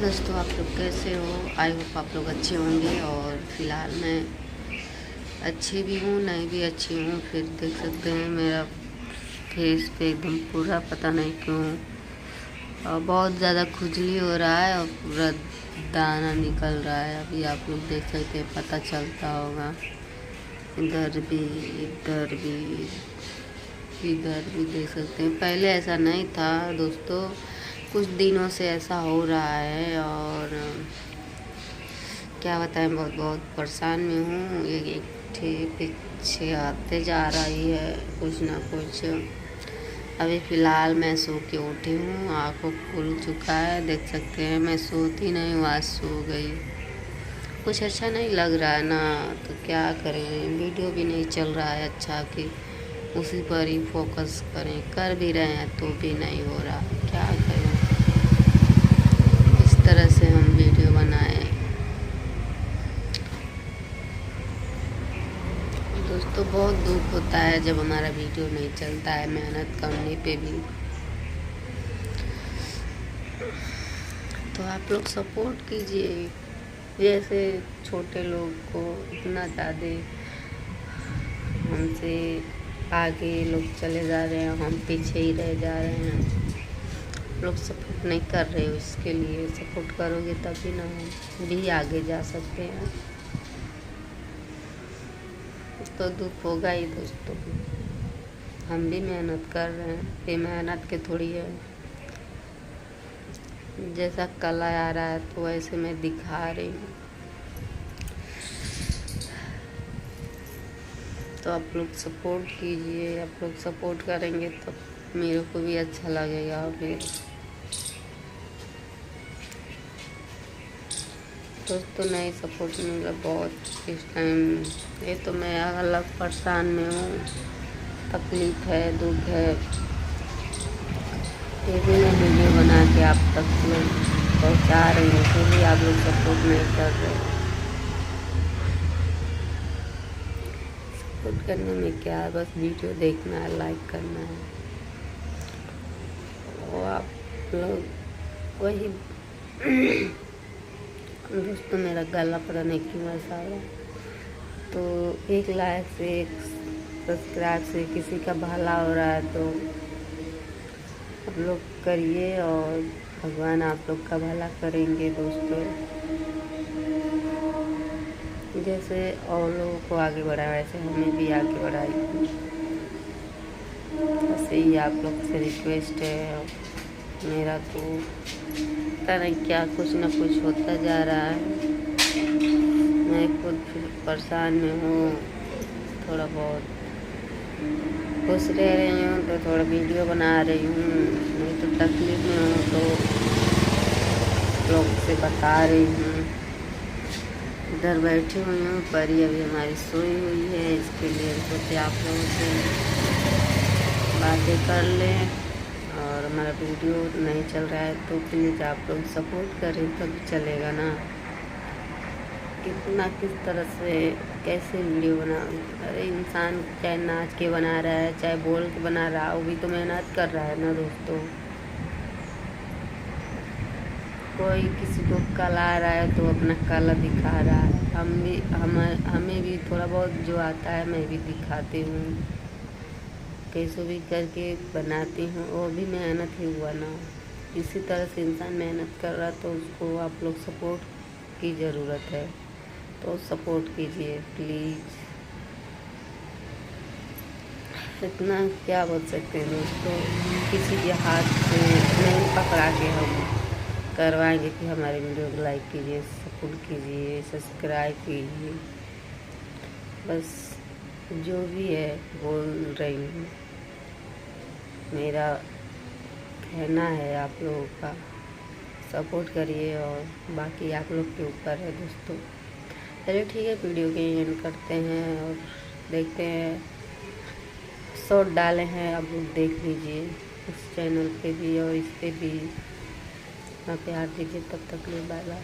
दोस्तों, आप लोग कैसे हो? आई होप आप लोग अच्छे होंगे। और फिलहाल मैं अच्छी भी हूँ, नहीं भी अच्छी हूँ। फिर देख सकते हैं मेरा फेस पे एकदम पूरा पता नहीं क्यों और बहुत ज़्यादा खुजली हो रहा है और पूरा दाना निकल रहा है। अभी आप लोग देख सकते हैं, पता चलता होगा। इधर भी, इधर भी, इधर भी देख सकते हैं। पहले ऐसा नहीं था दोस्तों, कुछ दिनों से ऐसा हो रहा है और क्या बताएं, बहुत बहुत परेशान में हूँ। एक पीछे आते जा रही है कुछ ना कुछ। अभी फ़िलहाल मैं सो के उठी हूँ, आँखों खुल चुका है, देख सकते हैं। मैं सोती नहीं हूँ, आज सो गई। कुछ अच्छा नहीं लग रहा है ना, तो क्या करें। वीडियो भी नहीं चल रहा है अच्छा कि उसी पर ही फोकस करें। कर भी रहे हैं तो भी नहीं हो रहा, क्या करें। इस तरह से हम वीडियो बनाएं दोस्तों, बहुत दुख होता है जब हमारा वीडियो नहीं चलता है, मेहनत करने पे भी। तो आप लोग सपोर्ट कीजिए। जैसे छोटे लोग को इतना ज़्यादा हमसे आगे लोग चले जा रहे हैं, हम पीछे ही रह जा रहे हैं। लोग सपोर्ट नहीं कर रहे हो, इसके लिए सपोर्ट करोगे तभी ना हम भी आगे जा सकते हैं। तो दुख होगा ही दोस्तों, हम भी मेहनत कर रहे हैं, ये मेहनत के थोड़ी है। जैसा कला आ रहा है तो वैसे मैं दिखा रही हूँ। तो आप लोग सपोर्ट कीजिए, आप लोग सपोर्ट करेंगे तो मेरे को भी अच्छा लगेगा। फिर दोस्तों नहीं सपोर्ट मिला बहुत इस टाइम। ये तो मैं अलग परेशान में हूँ, तकलीफ़ है, दुख है। ये भी मैं वीडियो बना के आप तक लोग पहुँचा रही हूँ, फिर भी आप लोग सपोर्ट नहीं कर रहे। सपोर्ट करने में क्या है, बस वीडियो देखना है, लाइक करना है। और आप लोग वही दोस्तों, मेरा गला पता नहीं क्यों ऐसा हो रहा है। तो 1 लाइक से 1 सब्सक्राइब से किसी का भला हो रहा है, तो आप लोग करिए और भगवान आप लोग का भला करेंगे दोस्तों। जैसे और लोगों को आगे बढ़ाए वैसे हमें भी आगे बढ़ाइए। ऐसे ही आप लोग से रिक्वेस्ट है। मेरा तो पता नहीं क्या कुछ ना कुछ होता जा रहा है। मैं खुद परेशान में हूँ, थोड़ा बहुत खुश रह रही हूँ तो थोड़ा वीडियो बना रही हूँ, नहीं तो तकलीफ में हूँ तो लोग से बता रही हूँ। इधर बैठी हुई हूँ, परी अभी हमारी सोई हुई है, इसके लिए सोचे आप लोगों से बातें कर लें। और हमारा वीडियो नहीं चल रहा है तो प्लीज़ आप लोग सपोर्ट करें, तभी चलेगा ना। कितना किस तरह से कैसे वीडियो बना। अरे इंसान चाहे नाच के बना रहा है, चाहे बोल के बना रहा है, वो भी तो मेहनत कर रहा है ना दोस्तों। कोई किसी को कला आ रहा है तो अपना कला दिखा रहा है। हमें भी थोड़ा बहुत जो आता है मैं भी दिखाती हूँ, कैसे भी करके बनाती हूँ। वो भी मेहनत ही हुआ ना। इसी तरह से इंसान मेहनत कर रहा तो उसको आप लोग सपोर्ट की ज़रूरत है, तो सपोर्ट कीजिए प्लीज़। इतना क्या बोल सकते हैं दोस्तों, किसी के हाथ से नहीं पकड़ा के हम करवाएंगे कि हमारे वीडियो को लाइक कीजिए, सपोर्ट कीजिए, सब्सक्राइब कीजिए। बस जो भी है बोल रही हूँ, मेरा कहना है आप लोगों का सपोर्ट करिए और बाकी आप लोग के ऊपर है दोस्तों। चलिए ठीक है, वीडियो के एंड करते हैं और देखते हैं। शॉर्ट डाले हैं, आप लोग देख लीजिए इस चैनल पे भी और इस पे भी। प्यार दीजिए, तब तक ले बाय बाय।